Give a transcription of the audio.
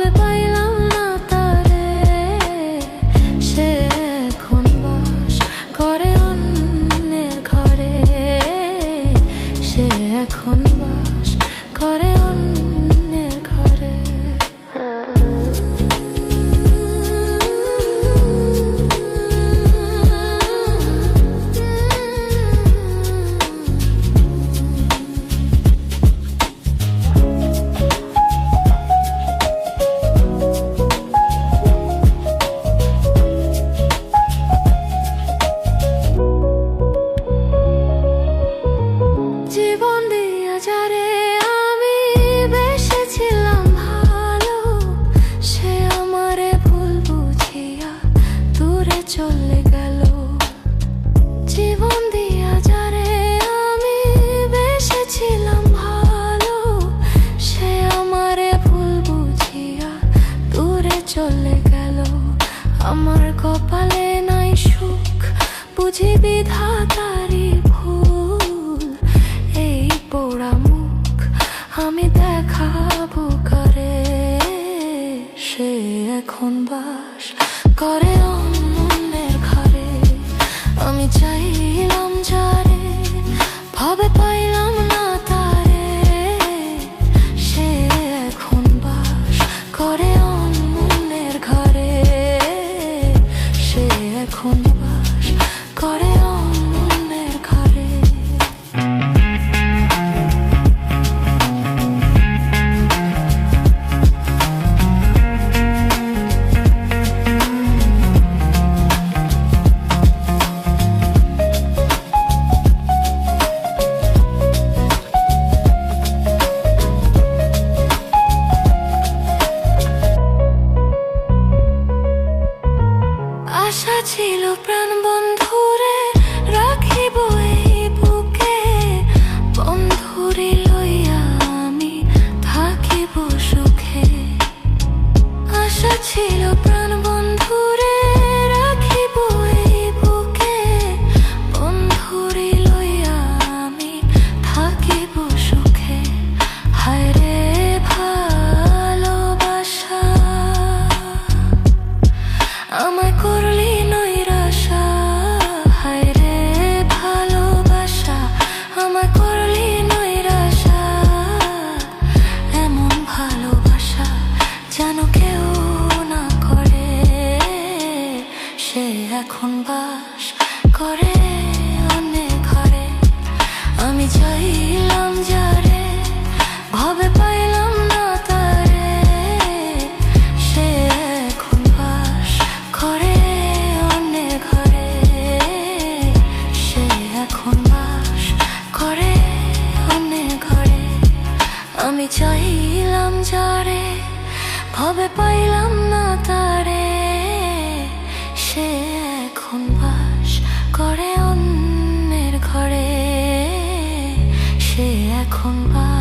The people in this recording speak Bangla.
ভাবে পাইলাম না তারে, সে এখন বাস করে অন্যের ঘরে, সে এখন বাস করে অন্যের ঘরে। জীবন দিয়া যারে আমি বেসেছিলাম ভালো, সে আমারে ভুল বুঝিয়া দূরে চলে গেল। জীবন দিয়া যারে আমি বেসেছিলাম ভালো, সে আমারে ভুল বুঝিয়া দূরে চলে গেল। আমার কপালে নাই সুখ, বুঝি বিধাতারি ভুল। এই পোড়া মুখ আমি দেখাবো কারে, সে এখন বাস করে অন্যের ঘরে। আমি চাইলাম যারে, ভাবে পাইলাম না তারে, সে এখন বাস করে অন্যের ঘরে, সে এখন বাস করে অন্যের ঘরে। আশা ছিল প্রাণ বন্ধুরে রাখিব এই বুকে, বন্ধুরে লইয়া আমি থাকিব সুখে। আশা ছিল প্রাণ বন্ধুরে রাখিব এই বুকে, বন্ধুরে লইয়া আমি থাকিব সুখে। হায় রে ভালোবাসা, আমায় করলি নৈরাশা। হায় রে ভালোবাসা, আমায় করলি নৈরাশা। এমন ভালোবাসা যেন কেউ না করে, সে এখন বাস করে অন্যের ঘরে। আমি চাইলাম যারে, ভাবে পাইলাম না তারে, সে এখন বাস করে অন্যের ঘরে, সে এখন বাস করে অন্যের ঘরে। আমি চাইলাম যারে, ভাবে পাইলাম না তারে, সে এখন বাস করে অন্যের ঘরে, সে এখন বাস